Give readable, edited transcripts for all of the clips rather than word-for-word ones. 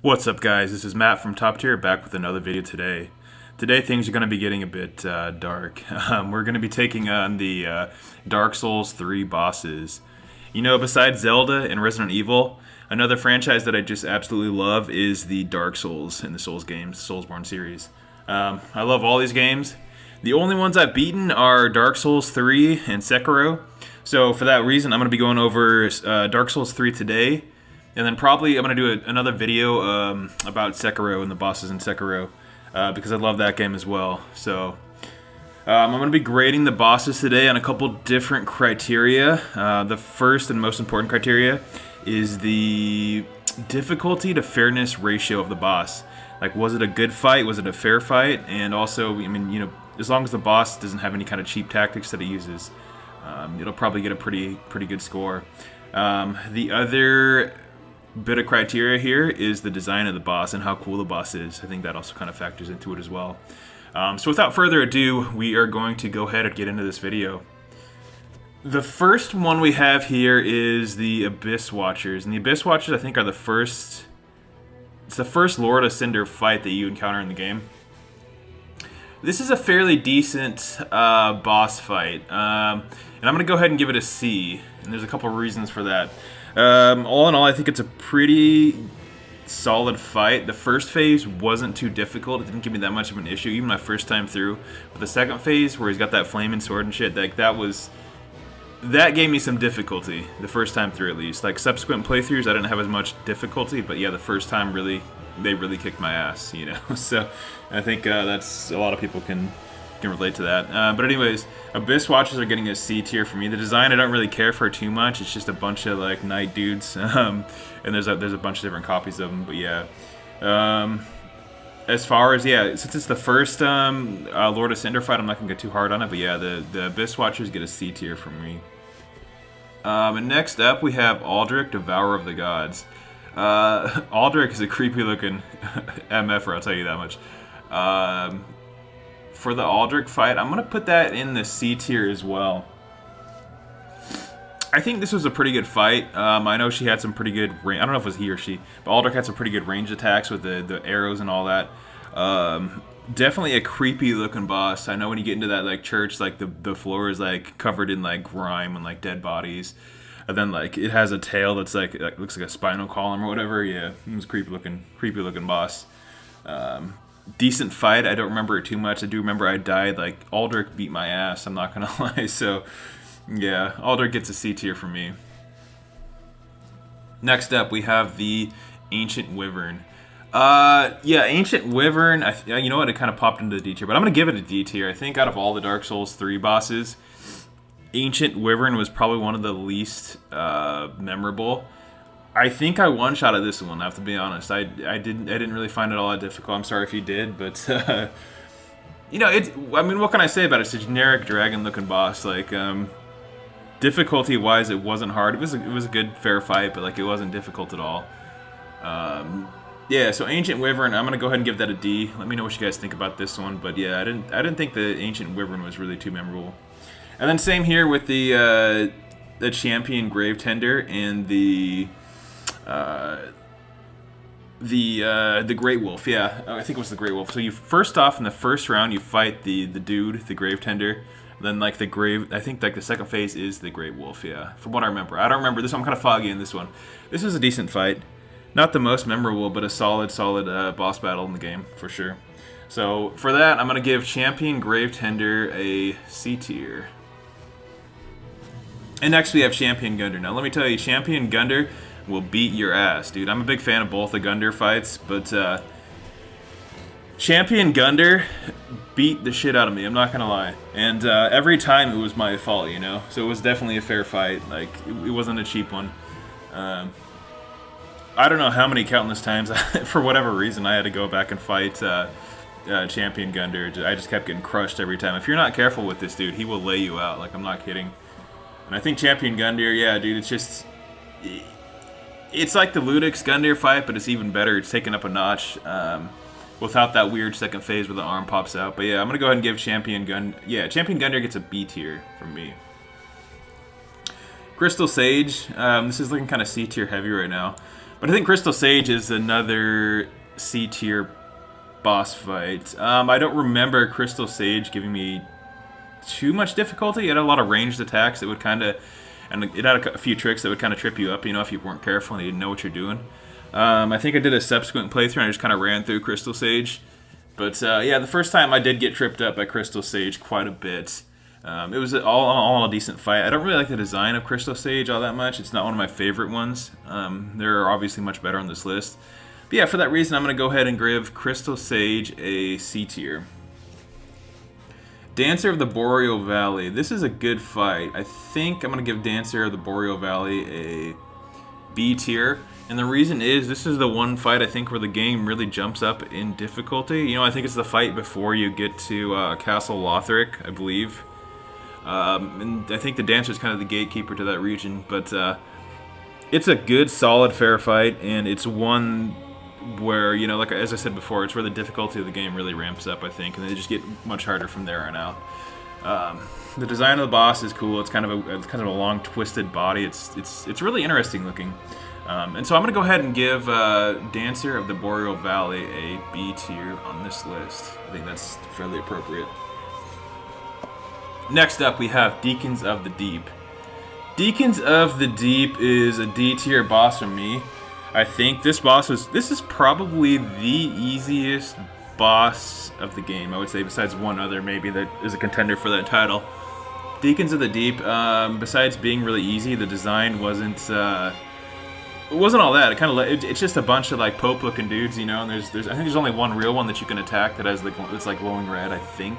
What's up, guys? This is Matt from Top Tier, back with another video today. Today things are going to be getting a bit dark. We're going to be taking on the Dark Souls 3 bosses. You know, besides Zelda and Resident Evil, another franchise that I just absolutely love is the Dark Souls in the Souls games, Soulsborne series. I love all these games. The only ones I've beaten are Dark Souls 3 and Sekiro. So for that reason, I'm going to be going over Dark Souls 3 today. And then probably I'm going to do another video about Sekiro and the bosses in Sekiro because I love that game as well. So I'm going to be grading the bosses today on a couple different criteria. The first and most important criteria is the difficulty to fairness ratio of the boss. Like, was it a good fight? Was it a fair fight? And also, I mean, you know, as long as the boss doesn't have any kind of cheap tactics that he uses, it'll probably get a pretty good score. The other bit of criteria here is the design of the boss and how cool the boss is. I think that also kind of factors into it as well. So without further ado, we are going to go ahead and get into this video. The first one we have here is the Abyss Watchers, and the Abyss Watchers I think are the first. It's the first Lord of Cinder fight that you encounter in the game. This is a fairly decent boss fight, and I'm going to go ahead and give it a C, and there's a couple reasons for that. All in all, I think it's a pretty solid fight. The first phase wasn't too difficult. It didn't give me that much of an issue, even my first time through. But the second phase, where he's got that flaming sword and shit, like that gave me some difficulty the first time through, at least. Like, subsequent playthroughs, I didn't have as much difficulty, but yeah, the first time they really kicked my ass, you know. So I think that's a lot of people can relate to that. But anyways, Abyss Watchers are getting a C tier for me. The design I don't really care for too much. It's just a bunch of like knight dudes, and there's a bunch of different copies of them. But yeah, as far as since it's the first Lord of Cinder fight, I'm not gonna get too hard on it. But yeah, the Abyss Watchers get a C tier from me. And next up we have Aldrich, Devourer of the Gods. Aldrich is a creepy looking MFer, I'll tell you that much. For the Aldrich fight, I'm going to put that in the C tier as well. I think this was a pretty good fight. I know she had some pretty good range. I don't know if it was he or she, but Aldrich had some pretty good range attacks with the arrows and all that. Definitely a creepy looking boss. I know when you get into that like church, like the floor is like covered in like grime and like dead bodies. And then like it has a tail that's like looks like a spinal column or whatever. Yeah, it was a creepy looking boss. Decent fight. I don't remember it too much. I do remember I died. Like, Aldrich beat my ass, I'm not gonna lie. So yeah, Aldrich gets a C tier from me. Next up we have the Ancient Wyvern. Ancient Wyvern, you know what, it kind of popped into the D tier, but I'm gonna give it a D tier. I think out of all the Dark Souls 3 bosses, Ancient Wyvern was probably one of the least memorable. I think I one-shotted this one, I have to be honest. I didn't really find it all that difficult. I'm sorry if you did, but you know, I mean, what can I say about it? It's a generic dragon-looking boss. Like, difficulty-wise, it wasn't hard. It was a good, fair fight, but like, it wasn't difficult at all. Yeah, so Ancient Wyvern, I'm gonna go ahead and give that a D. Let me know what you guys think about this one. But yeah, I didn't think the Ancient Wyvern was really too memorable. And then same here with the Champion Grave Tender and the Great Wolf. Yeah, I think it was the Great Wolf. So you first off in the first round you fight the dude, the Grave Tender. Then like I think like the second phase is the Great Wolf. Yeah, from what I remember. I don't remember this one. I'm kind of foggy in this one. This was a decent fight, not the most memorable, but a solid boss battle in the game for sure. So for that, I'm gonna give Champion Grave Tender a C tier. And next we have Champion Gunder. Now let me tell you, Champion Gunder will beat your ass, dude. I'm a big fan of both the Gunder fights, but Champion Gunder beat the shit out of me, I'm not gonna lie. And every time it was my fault, you know? So it was definitely a fair fight. Like, it wasn't a cheap one. I don't know how many countless times, for whatever reason, I had to go back and fight Champion Gunder. I just kept getting crushed every time. If you're not careful with this dude, he will lay you out. Like, I'm not kidding. And I think Champion Gunder, yeah, dude, it's just... It's like the Ludix Gundyr fight, but it's even better. It's taken up a notch without that weird second phase where the arm pops out. But yeah, I'm going to go ahead and give Champion Gundyr gets a B tier from me. Crystal Sage, this is looking kind of C tier heavy right now. But I think Crystal Sage is another C tier boss fight. I don't remember Crystal Sage giving me too much difficulty. It had a lot of ranged attacks that would kind of, and it had a few tricks that would kind of trip you up, you know, if you weren't careful and you didn't know what you're doing. I think I did a subsequent playthrough and I just kind of ran through Crystal Sage. But yeah, the first time I did get tripped up by Crystal Sage quite a bit. It was all a decent fight. I don't really like the design of Crystal Sage all that much. It's not one of my favorite ones. There are obviously much better on this list. But yeah, for that reason, I'm going to go ahead and give Crystal Sage a C tier. Dancer of the Boreal Valley. This is a good fight. I think I'm going to give Dancer of the Boreal Valley a B tier. And the reason is, this is the one fight I think where the game really jumps up in difficulty. You know, I think it's the fight before you get to Castle Lothric, I believe. And I think the Dancer is kind of the gatekeeper to that region. But it's a good, solid, fair fight. And it's one where, you know, like as I said before, it's where the difficulty of the game really ramps up, I think. And they just get much harder from there on out. The design of the boss is cool. It's kind of a long, twisted body. It's really interesting looking. And so I'm going to go ahead and give Dancer of the Boreal Valley a B tier on this list. I think that's fairly appropriate. Next up, we have Deacons of the Deep. Deacons of the Deep is a D tier boss for me. I think this is probably the easiest boss of the game, I would say, besides one other maybe that is a contender for that title. Deacons of the Deep, besides being really easy, the design wasn't it wasn't all that. It's just a bunch of like Pope looking dudes, you know. And I think there's only one real one that you can attack that has it's like glowing red, I think,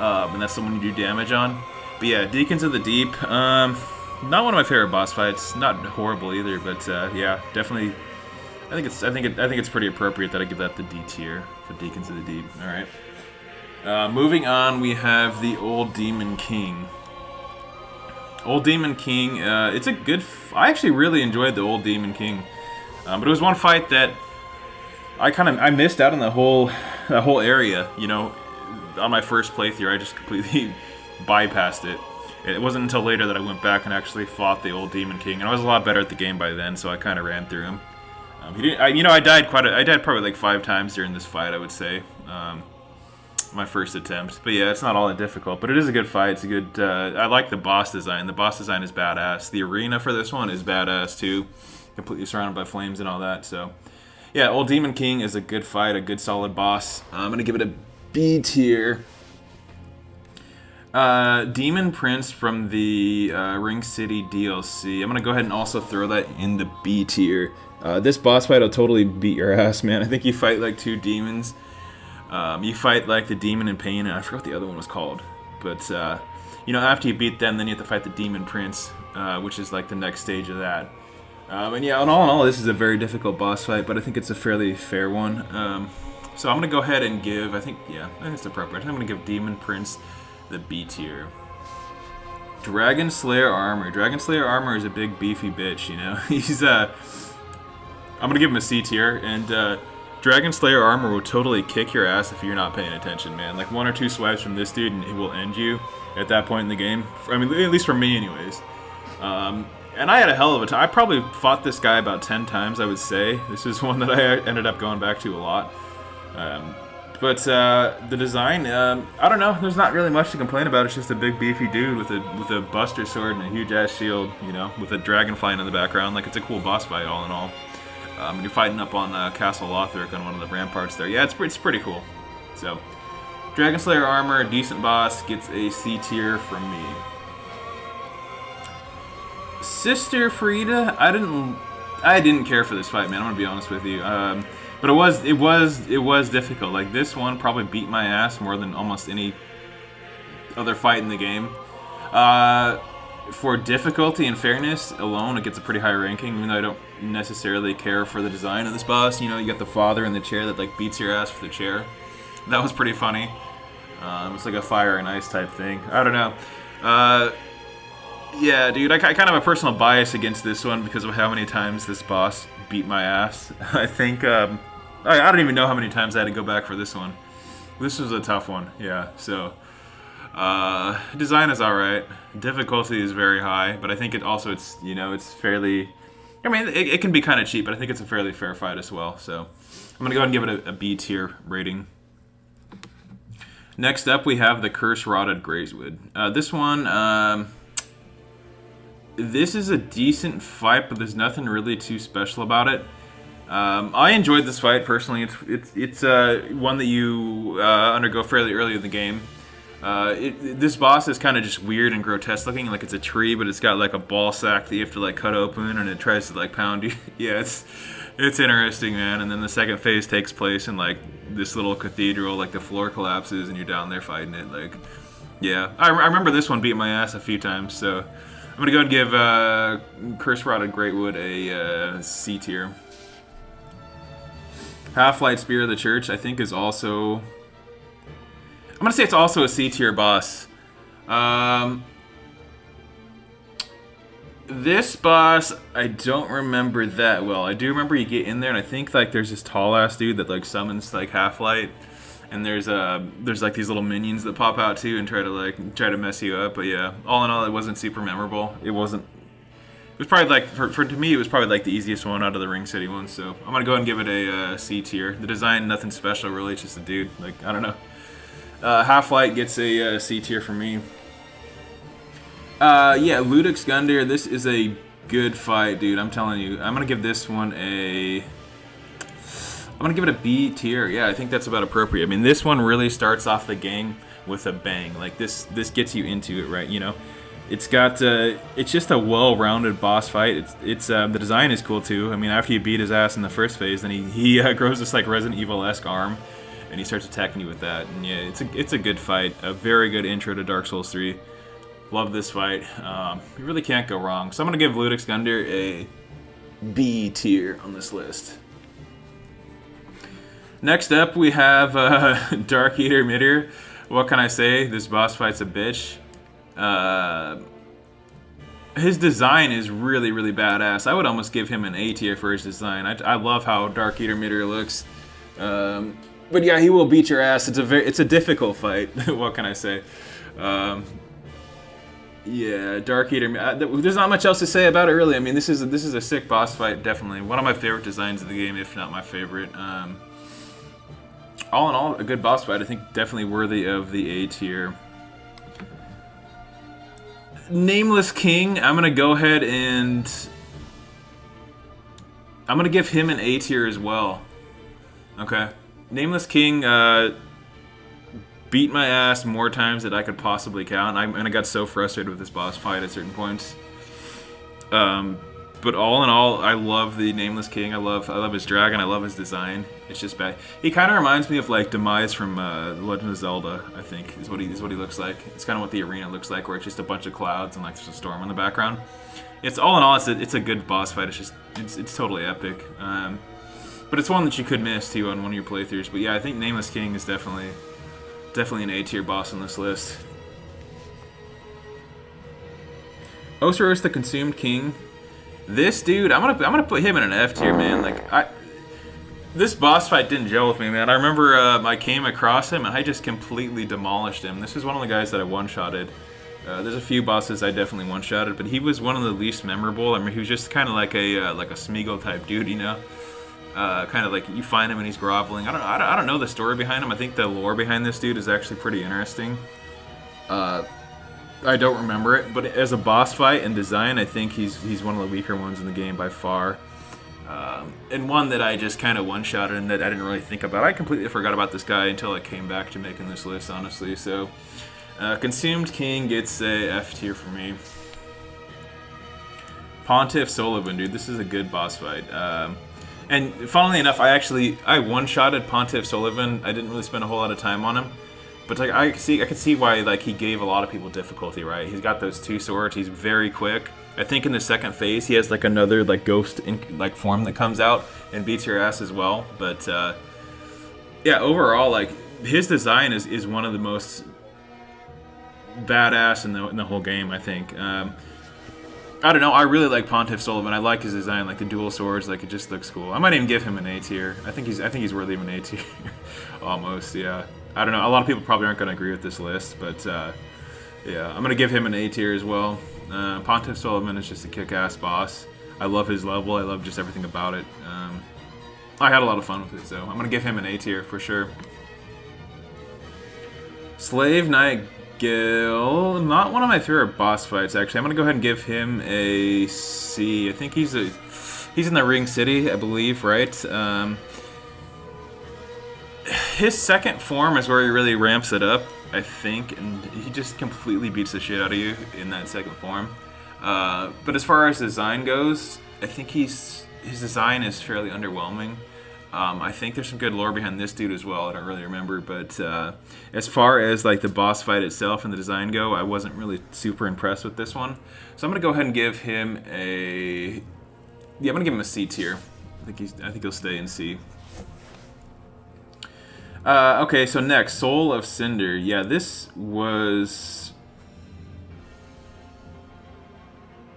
and that's the one you do damage on. But yeah, Deacons of the Deep, not one of my favorite boss fights. Not horrible either, but yeah, definitely. I think it's pretty appropriate that I give that the D tier for Deacons of the Deep. All right. Moving on, we have the Old Demon King. Old Demon King, it's a good... I actually really enjoyed the Old Demon King. But it was one fight that I missed out on the whole area, you know. On my first playthrough, I just completely bypassed it. It wasn't until later that I went back and actually fought the Old Demon King. And I was a lot better at the game by then, so I kind of ran through him. I died probably like 5 times during this fight, I would say. My first attempt. But yeah, it's not all that difficult, but it is a good fight. It's a good, I like the boss design. The boss design is badass. The arena for this one is badass too. Completely surrounded by flames and all that, so. Yeah, Old Demon King is a good fight, a good solid boss. I'm gonna give it a B tier. Demon Prince from the Ring City DLC. I'm gonna go ahead and also throw that in the B tier. This boss fight will totally beat your ass, man. I think you fight like 2 demons. You fight like the demon in pain, and I forgot what the other one was called. But, you know, after you beat them, then you have to fight the Demon Prince, which is like the next stage of that. And yeah, all in all, this is a very difficult boss fight, but I think it's a fairly fair one. So I'm going to go ahead and give, I think it's appropriate. I'm going to give Demon Prince the B tier. Dragon Slayer Armor. Dragon Slayer Armor is a big beefy bitch, you know. He's, I'm going to give him a C tier, and, Dragon Slayer Armor will totally kick your ass if you're not paying attention, man. Like 1 or 2 swipes from this dude and it will end you at that point in the game. I mean, at least for me anyways. And I had a hell of a time. I probably fought this guy about 10 times, I would say. This is one that I ended up going back to a lot. But the design, I don't know. There's not really much to complain about. It's just a big beefy dude with a buster sword and a huge ass shield, you know, with a dragon flying in the background. Like, it's a cool boss fight all in all. And you're fighting up on Castle Lothric on one of the ramparts there. Yeah, it's pretty cool. So, Dragon Slayer Armor, decent boss, gets a C tier from me. Sister Frida, I didn't care for this fight, man. I'm gonna be honest with you. But it was difficult. Like, this one probably beat my ass more than almost any other fight in the game. For difficulty and fairness alone, it gets a pretty high ranking, even though I don't necessarily care for the design of this boss. You know, you got the father in the chair that, like, beats your ass with the chair. That was pretty funny. It's like a fire and ice type thing. I don't know. Yeah, dude, I kind of have a personal bias against this one because of how many times this boss beat my ass. I think, I don't even know how many times I had to go back for this one. This was a tough one, yeah, so... design is alright. Difficulty is very high, but I think it's fairly I mean, it can be kind of cheap, but I think it's a fairly fair fight as well. So I'm going to go ahead and give it a B tier rating. Next up, we have the Curse Rotted Grazewood. This one, this is a decent fight, but there's nothing really too special about it. I enjoyed this fight personally. It's one that you undergo fairly early in the game. This boss is kind of just weird and grotesque looking, like it's a tree, but it's got like a ball sack that you have to like cut open, and it tries to like pound you. Yeah, it's interesting, man. And then the second phase takes place in like this little cathedral, like the floor collapses and you're down there fighting it. Like, yeah, I remember this one beating my ass a few times. So I'm gonna go and give Curse Rotted Greatwood a C tier. Halflight Spear of the Church, I think, is also... I'm going to say it's also a C tier boss. This boss, I don't remember that well. I do remember you get in there, and I think like there's this tall-ass dude that like summons like Halflight, and there's like these little minions that pop out too and try to mess you up. But yeah, all in all, it wasn't super memorable. It wasn't... It was probably like, to me, it was probably like the easiest one out of the Ring City ones, so I'm going to go ahead and give it a C tier. The design, nothing special really, it's just a dude, like, I don't know. Halflight gets a C tier from me. Yeah, Lucifer Thunder, this is a good fight, dude, I'm telling you. I'm going to give this one I'm going to give it a B tier. Yeah, I think that's about appropriate. I mean, this one really starts off the game with a bang. Like, this gets you into it, right, you know? It's got, it's just a well-rounded boss fight. The design is cool too. I mean, after you beat his ass in the first phase, then he grows this like Resident Evil-esque arm, and he starts attacking you with that. And yeah, it's a good fight. A very good intro to Dark Souls 3. Love this fight. You really can't go wrong. So I'm gonna give Lucifer Thunder a B tier on this list. Next up, we have Dark Eater Midir. What can I say? This boss fight's a bitch. His design is really, really badass. I would almost give him an A tier for his design. I love how Dark Eater Midir looks. But yeah, he will beat your ass. It's a difficult fight. What can I say? Yeah, Dark Eater. There's not much else to say about it, really. I mean, this is a sick boss fight. Definitely one of my favorite designs of the game, if not my favorite. All in all, a good boss fight. I think definitely worthy of the A tier. Nameless King, I'm gonna go ahead and I'm gonna give him an A tier as well. Okay, Nameless King beat my ass more times than I could possibly count, and I got so frustrated with this boss fight at certain points. But all in all, I love the Nameless King. I love his dragon. I love his design. It's just bad. He kind of reminds me of like Demise from The Legend of Zelda. I think is what he looks like. It's kind of what the arena looks like, where it's just a bunch of clouds and like there's a storm in the background. It's all in all, it's a good boss fight. It's totally epic. But it's one that you could miss too on one of your playthroughs. But yeah, I think Nameless King is definitely an A tier boss on this list. Osiris the Consumed King. This dude, I'm gonna put him in an F tier, man. Like this boss fight didn't gel with me, man. I remember I came across him and I just completely demolished him. This is one of the guys that I one-shotted. There's a few bosses I definitely one-shotted, but he was one of the least memorable. I mean, he was just kind of like a Smeagol type dude, you know. Kind of like you find him and he's groveling. I don't know the story behind him. I think the lore behind this dude is actually pretty interesting. I don't remember it, but as a boss fight and design, I think he's one of the weaker ones in the game by far. And one that I just kind of one-shotted and that I didn't really think about. I completely forgot about this guy until I came back to making this list, honestly. So, Consumed King gets a F tier for me. Pontiff Sullivan, dude, this is a good boss fight. And funnily enough, I one-shotted Pontiff Sullivan. I didn't really spend a whole lot of time on him. But like, I could see why like he gave a lot of people difficulty, right? He's got those two swords. He's very quick. I think in the second phase he has like another like ghost like form that comes out and beats your ass as well. But yeah, overall, like his design is one of the most badass in the whole game, I think. I don't know. I really like Pontiff Sullivan. I like his design, like the dual swords. Like it just looks cool. I might even give him an A tier. I think he's worthy of an A tier, almost. Yeah. I don't know. A lot of people probably aren't going to agree with this list, but yeah, I'm going to give him an A tier as well. Pontiff Sullivan is just a kick-ass boss. I love his level. I love just everything about it. I had a lot of fun with it, so I'm going to give him an A tier for sure. Slave Nightgill, not one of my favorite boss fights, actually. I'm going to go ahead and give him a C. I think he's in the Ring City, I believe, right? His second form is where he really ramps it up, I think, and he just completely beats the shit out of you in that second form. But as far as design goes, I think his design is fairly underwhelming. I think there's some good lore behind this dude as well. I don't really remember, but as far as like the boss fight itself and the design go, I wasn't really super impressed with this one. So I'm gonna go ahead and give him I'm gonna give him a C tier. I think he'll stay in C. Okay, so next, Soul of Cinder. Yeah,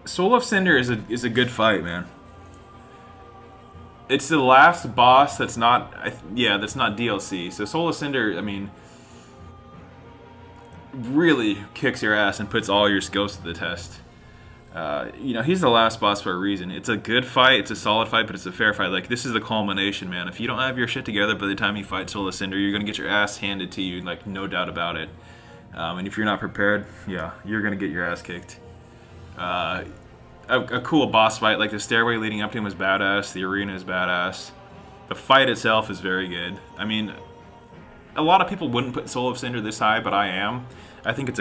Soul of Cinder is a good fight, man. It's the last boss that's not DLC. So Soul of Cinder, I mean, really kicks your ass and puts all your skills to the test. He's the last boss for a reason. It's a good fight, it's a solid fight, but it's a fair fight. Like, this is the culmination, man. If you don't have your shit together by the time you fight Soul of Cinder, you're gonna get your ass handed to you, like, no doubt about it. And if you're not prepared, yeah, you're gonna get your ass kicked. A cool boss fight, like the stairway leading up to him is badass, the arena is badass. The fight itself is very good. I mean, a lot of people wouldn't put Soul of Cinder this high, but I am. I think it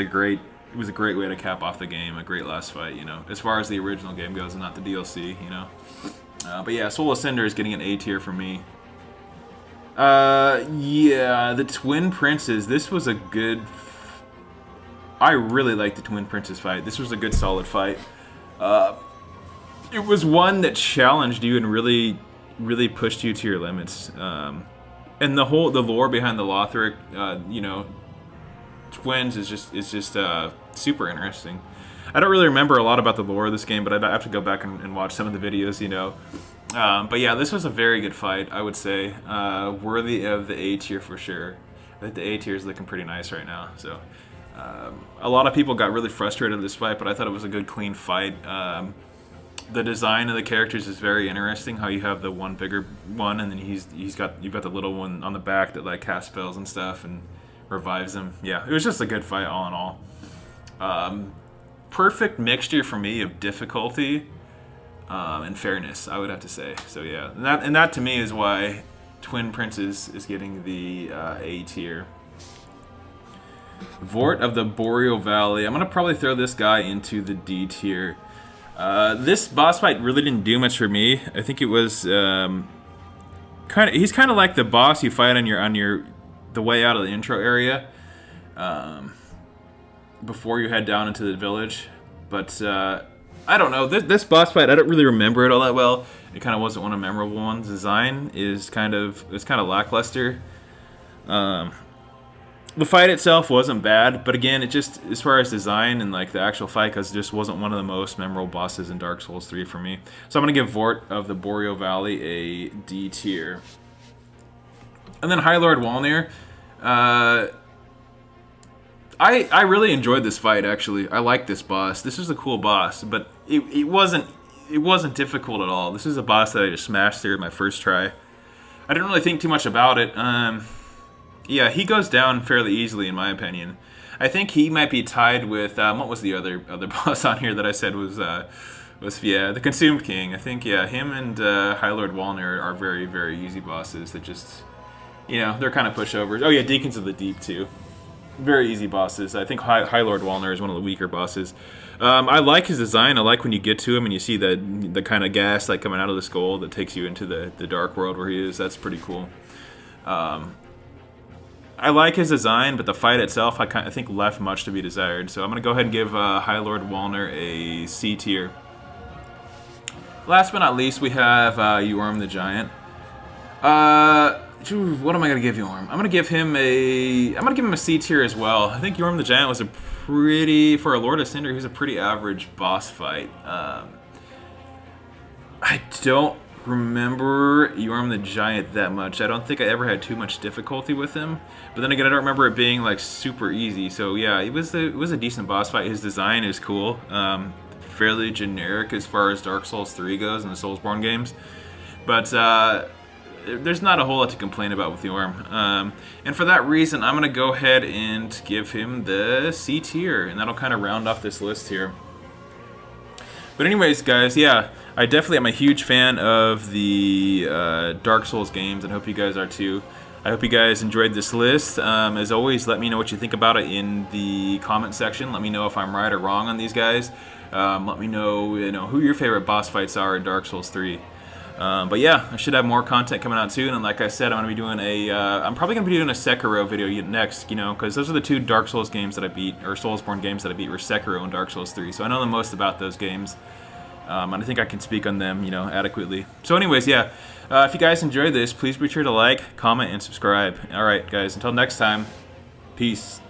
was a great way to cap off the game, a great last fight, as far as the original game goes and not the DLC, But yeah, Soul of Cinder is getting an A tier from me. Yeah, the Twin Princes, this was a good... I really liked the Twin Princes fight. This was a good, solid fight. It was one that challenged you and really, really pushed you to your limits. And the lore behind the Lothric, twins is just super interesting. I don't really remember a lot about the lore of this game, but I'd have to go back and watch some of the videos, But yeah, this was a very good fight, I would say. Worthy of the A tier for sure. I think the A tier is looking pretty nice right now. So a lot of people got really frustrated with this fight, but I thought it was a good, clean fight. The design of the characters is very interesting. How you have the one bigger one, and then you've got the little one on the back that like casts spells and stuff and revives him. Yeah, it was just a good fight all in all. Perfect mixture for me of difficulty and fairness, I would have to say. So yeah, and that to me is why Twin Princes is getting the A tier. Vort of the Boreal Valley. I'm gonna probably throw this guy into the D tier. This boss fight really didn't do much for me. I think it was he's kind of like the boss you fight on the way out of the intro area, before you head down into the village. But I don't know, this boss fight, I don't really remember it all that well. It kind of wasn't one of the memorable ones. Design is kind of lackluster. The fight itself wasn't bad, but again, it just, as far as design and like the actual fight, because it just wasn't one of the most memorable bosses in Dark Souls 3 for me. So I'm gonna give Vort of the Boreal Valley a D tier. And then High Lord Walner. I really enjoyed this fight, actually. I like this boss. This was a cool boss, but it wasn't difficult at all. This is a boss that I just smashed through my first try. I didn't really think too much about it. Yeah, he goes down fairly easily, in my opinion. I think he might be tied with what was the other boss on here that I said was the Consumed King. I think him and High Lord Walner are very, very easy bosses that just they're kind of pushovers. Oh yeah, Deacons of the Deep too. Very easy bosses. I think High Lord Walner is one of the weaker bosses. I like his design. I like when you get to him and you see the kind of gas like coming out of the skull that takes you into the dark world where he is. That's pretty cool. I like his design, but the fight itself, I think left much to be desired. So I'm going to go ahead and give High Lord Walner a C tier. Last but not least, we have Yorm the Giant. What am I going to give Yorm? I'm going to give him a C tier as well. I think Yorm the Giant was for a Lord of Cinder, he was a pretty average boss fight. I don't remember Yorm the Giant that much. I don't think I ever had too much difficulty with him, but then again, I don't remember it being like super easy. So yeah, it was a decent boss fight. His design is cool. fairly generic as far as Dark Souls 3 goes and the Soulsborne games. But there's not a whole lot to complain about with the Orm. And for that reason, I'm going to go ahead and give him the C tier, and that'll kind of round off this list here. But anyways, guys, yeah, I definitely am a huge fan of the Dark Souls games, and I hope you guys are too. I hope you guys enjoyed this list. As always, let me know what you think about it in the comment section. Let me know if I'm right or wrong on these guys. Let me know, who your favorite boss fights are in Dark Souls 3. But yeah, I should have more content coming out soon, and like I said, I'm probably gonna be doing a Sekiro video next, because those are the 2 Dark Souls games that I beat, or Soulsborne games that I beat, were Sekiro and Dark Souls 3. So I know the most about those games, and I think I can speak on them, adequately. So anyways, yeah, if you guys enjoyed this, please be sure to like, comment, and subscribe. All right, guys, until next time, peace.